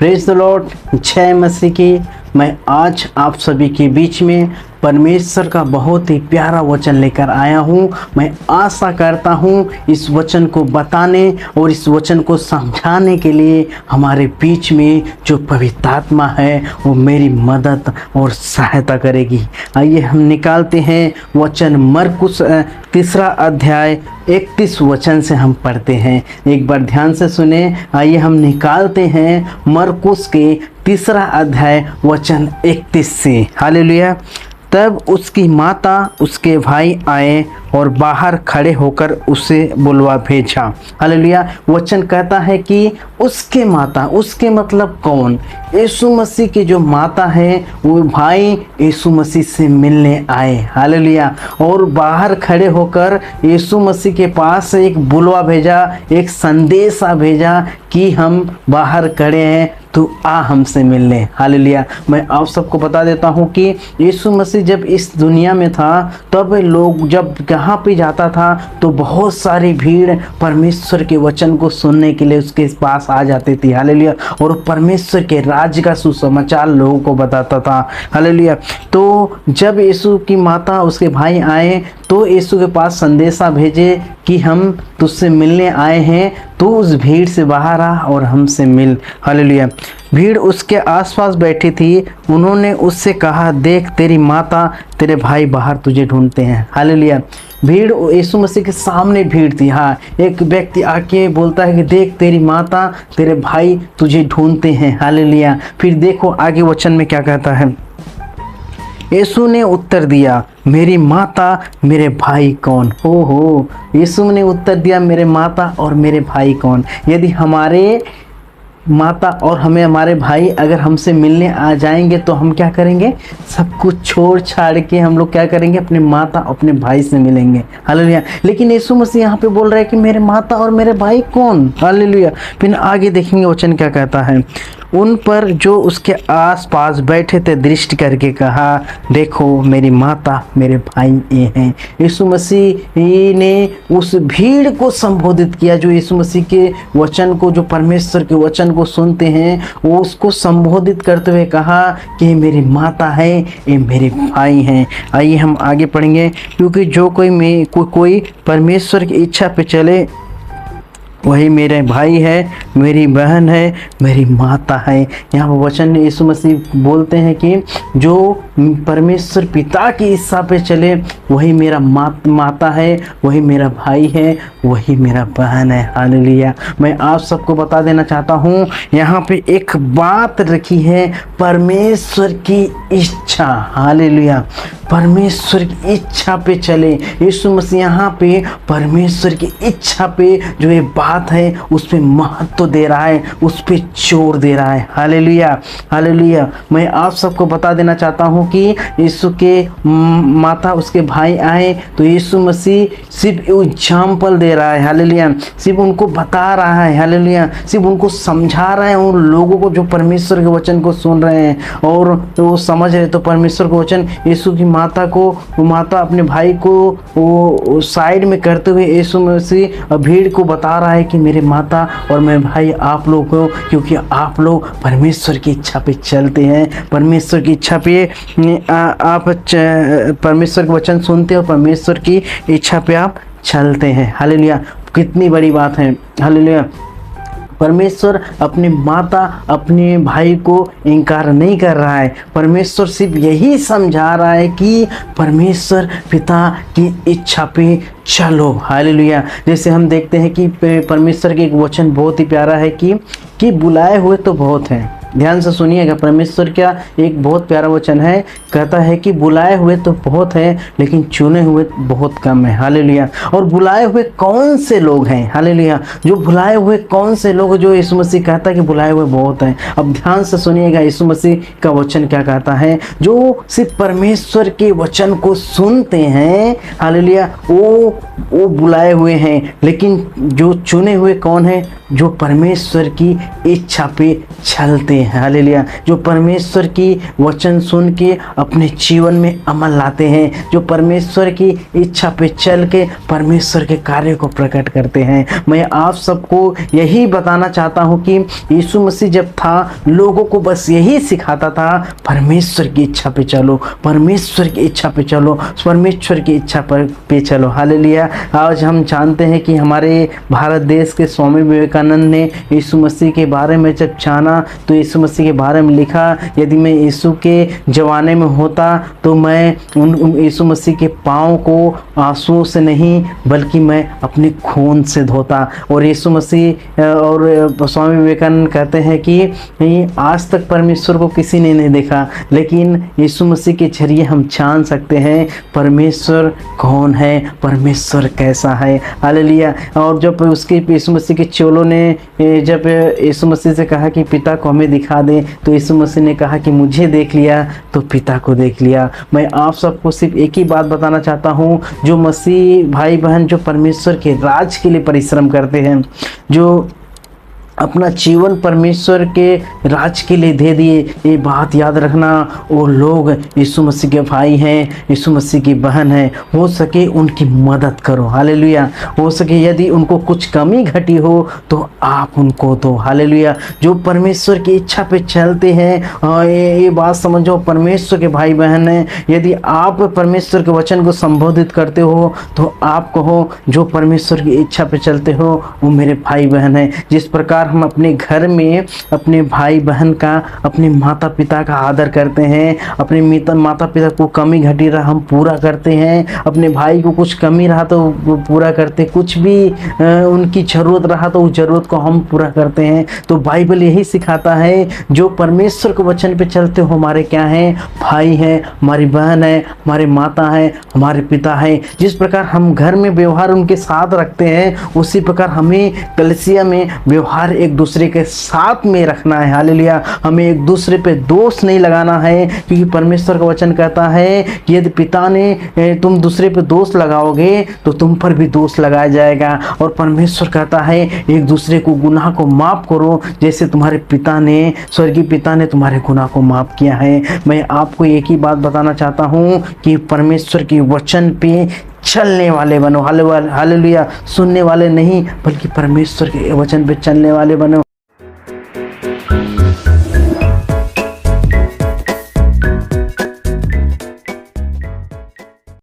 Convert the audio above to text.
Praise the Lord, जय मसीह की। मैं आज आप सभी के बीच में परमेश्वर का बहुत ही प्यारा वचन लेकर आया हूँ। मैं आशा करता हूँ इस वचन को बताने और इस वचन को समझाने के लिए हमारे बीच में जो पवित्र आत्मा है वो मेरी मदद और सहायता करेगी। आइए हम निकालते हैं वचन मरकुस 3 अध्याय 31 वचन से हम पढ़ते हैं। एक बार ध्यान से सुने। आइए हम निकालते हैं मरकुस के 3 अध्याय वचन 31 से। हालेलुया। तब उसकी माता उसके भाई आए और बाहर खड़े होकर उसे बुलवा भेजा। हालेलुया। वचन कहता है कि उसके माता, उसके मतलब कौन? यीशु मसीह की जो माता है वो भाई यीशु मसीह से मिलने आए। हालेलुया। और बाहर खड़े होकर यीशु मसीह के पास एक बुलवा भेजा, एक संदेशा भेजा कि हम बाहर खड़े हैं, तो आ हमसे मिलने। हालेलुया। मैं आप सबको बता देता हूँ कि यीशु मसीह जब इस दुनिया में था तब लोग जब यहाँ पे जाता था तो बहुत सारी भीड़ परमेश्वर के वचन को सुनने के लिए उसके पास आ जाती थी। हालेलुया। और परमेश्वर के राज्य का सुसमाचार लोगों को बताता था। हालेलुया। तो जब यीशु की माता उसके भाई आए तो यीशु के पास संदेशा भेजे कि हम तुझसे मिलने आए हैं, तो उस भीड़ से बाहर आ और हमसे मिल। हालेलुया। भीड़ उसके आसपास बैठी थी। उन्होंने उससे कहा, देख तेरी माता तेरे भाई बाहर तुझे ढूंढते हैं। हालेलुया। भीड़ यीशु मसीह के सामने भीड़ थी। हाँ, एक व्यक्ति आके बोलता है कि देख तेरी माता तेरे भाई तुझे ढूंढते हैं। हालेलुया। फिर देखो आगे वचन में क्या कहता है। यीशु ने उत्तर दिया, मेरी माता मेरे भाई कौन? हो यीशु ने उत्तर दिया, मेरे माता और मेरे भाई कौन? यदि हमारे माता और हमारे भाई अगर हमसे मिलने आ जाएंगे तो हम क्या करेंगे? सब कुछ छोड़ छाड़ के हम लोग क्या करेंगे? अपने माता अपने भाई से मिलेंगे। हालेलुया। लेकिन यीशु मसीह यहाँ पे बोल रहा है कि मेरे माता और मेरे भाई कौन? हालेलुया। फिर आगे देखेंगे वचन क्या कहता है। उन पर जो उसके आसपास बैठे थे दृष्टि करके कहा, देखो मेरी माता मेरे भाई ये हैं। यीशु मसीह ने उस भीड़ को संबोधित किया जो यीशु मसीह के वचन को, जो परमेश्वर के वचन को सुनते हैं, वो उसको संबोधित करते हुए कहा कि ये मेरी माता है, ये मेरे भाई हैं। आइए हम आगे पढ़ेंगे। क्योंकि जो कोई परमेश्वर की इच्छा पे चले वही मेरे भाई है, मेरी बहन है, मेरी माता है। यहाँ पर वचन में यीशु मसीह बोलते हैं कि जो परमेश्वर पिता की इच्छा पे चले वही मेरा माता है, वही मेरा भाई है, वही मेरा बहन है। हालेलुया। मैं आप सबको बता देना चाहता हूँ, यहाँ पे एक बात रखी है, परमेश्वर की इच्छा। हालेलुया। परमेश्वर की इच्छा पे चले। यीशु मसीह यहाँ पे परमेश्वर की इच्छा पे जो ये बात है उस पे महत्व दे रहा है, उस पे जोर दे रहा है। हालेलुया। हालेलुया। मैं आप सबको बता देना चाहता हूँ कि यीशु के माता उसके भाई आए तो यीशु मसीह सिर्फ एग्जाम्पल दे रहा है। हालेलुया। सिर्फ उनको बता रहा है। हालेलुया। सिर्फ उनको समझा रहा है उन लोगों को जो परमेश्वर के वचन को सुन रहे हैं और तो वो समझ रहे। तो परमेश्वर का वचन यीशु की माता अपने भाई को वो साइड में करते हुए यीशु मसीह भीड़ को बता रहा है कि मेरे माता और मेरे भाई आप लोग हो, क्योंकि आप लोग परमेश्वर की इच्छा पे चलते हैं। परमेश्वर की इच्छा पे आप परमेश्वर के वचन सुनते हो, परमेश्वर की इच्छा पे आप चलते हैं। हालेलुया। कितनी बड़ी बात है। हालेलुया। परमेश्वर अपनी माता अपने भाई को इनकार नहीं कर रहा है। परमेश्वर सिर्फ यही समझा रहा है कि परमेश्वर पिता की इच्छा पे चलो। हालेलुया। जैसे हम देखते हैं कि परमेश्वर के एक वचन बहुत ही प्यारा है कि बुलाए हुए तो बहुत हैं। ध्यान से सुनिएगा। परमेश्वर का एक बहुत प्यारा वचन है, कहता है कि बुलाए हुए तो बहुत हैं लेकिन चुने हुए बहुत कम है। हालेलुया। और बुलाए हुए कौन से लोग हैं? हालेलुया। जो बुलाए हुए कौन से लोग, जो यीशु मसीह कहता है कि बुलाए हुए बहुत हैं। अब ध्यान से सुनिएगा यीशु मसीह का वचन क्या कहता है। जो सिर्फ परमेश्वर के वचन को सुनते हैं, हालेलुया, वो वो बुलाए हुए हैं, लेकिन जो चुने हुए कौन हैं? जो परमेश्वर की इच्छा पे चलते हैं। हालेलुया। जो परमेश्वर की वचन सुन के अपने जीवन में अमल लाते हैं, जो परमेश्वर की इच्छा पे चल के परमेश्वर के कार्य को प्रकट करते हैं। मैं आप सबको यही बताना चाहता हूँ कि यीशु मसीह जब था, लोगों को बस यही सिखाता था, परमेश्वर की इच्छा पे चलो, परमेश्वर की इच्छा पे चलो, परमेश्वर की इच्छा पे चलो। हालेलुया। आज हम जानते हैं कि हमारे भारत देश के स्वामी विवेकानंद ने यीशु मसीह के बारे में जब जाना तो यीशु मसीह के बारे में लिखा, यदि मैं यीशु के जमाने में होता तो मैं उन यीशु मसीह के पाँव को आंसुओं से नहीं बल्कि मैं अपने खून से धोता। और यीशु मसीह और स्वामी विवेकानंद कहते हैं कि आज तक परमेश्वर को किसी ने नहीं देखा, लेकिन यीशु मसीह के जरिए हम जान सकते हैं परमेश्वर कौन है, परमेश्वर कैसा है। हालेलुया। और जब उसके यीशु मसीह के चेलों ने जब यीशु मसीह से कहा कि पिता को हमें दिखा दे, तो यीशु मसीह ने कहा कि मुझे देख लिया तो पिता को देख लिया। मैं आप सबको सिर्फ एक ही बात बताना चाहता हूँ, जो मसीह भाई बहन जो परमेश्वर के राज के लिए परिश्रम करते हैं, जो अपना जीवन परमेश्वर के राज के लिए दे दिए, ये बात याद रखना, वो लोग यीशु मसीह के भाई हैं, यीशु मसीह की बहन हैं। हो सके उनकी मदद करो। हालेलुया। हो सके यदि उनको कुछ कमी घटी हो तो आप उनको दो। हालेलुया। जो परमेश्वर की इच्छा पे चलते हैं, ये बात समझो, परमेश्वर के भाई बहन हैं। यदि आप परमेश्वर के वचन को संबोधित करते हो तो आप कहो, जो परमेश्वर की इच्छा पे चलते हो वो मेरे भाई बहन हैं। जिस प्रकार हम अपने घर में अपने भाई बहन का, अपने माता पिता का आदर करते हैं, अपने माता पिता को कमी घटी रहा हम पूरा करते हैं, अपने भाई को कुछ कमी रहा तो वो पूरा करते, कुछ भी उनकी ज़रूरत रहा तो उस ज़रूरत को हम पूरा करते हैं। तो बाइबल यही सिखाता है, जो परमेश्वर के वचन पे चलते हो हमारे क्या हैं? भाई हैं, हमारी बहन है, हमारे माता है, हमारे पिता है। जिस प्रकार हम घर में व्यवहार उनके साथ रखते हैं, उसी प्रकार हमें कलीसिया में व्यवहार एक दूसरे के साथ में रखना है। हालेलुया। हमें एक दूसरे पे दोष नहीं लगाना है, क्योंकि परमेश्वर का वचन कहता है कि यदि पिता ने तुम दूसरे पे दोष लगाओगे तो तुम पर भी दोष लगाया जाएगा। और परमेश्वर कहता है एक दूसरे को गुनाह को माफ करो, जैसे तुम्हारे पिता ने, स्वर्गीय पिता ने तुम्हारे गुनाह को माफ किया है। मैं आपको एक ही बात बताना चाहता हूँ कि परमेश्वर के वचन पे चलने वाले बनो। हालेलुया। सुनने वाले नहीं बल्कि परमेश्वर के वचन पे चलने वाले बनो।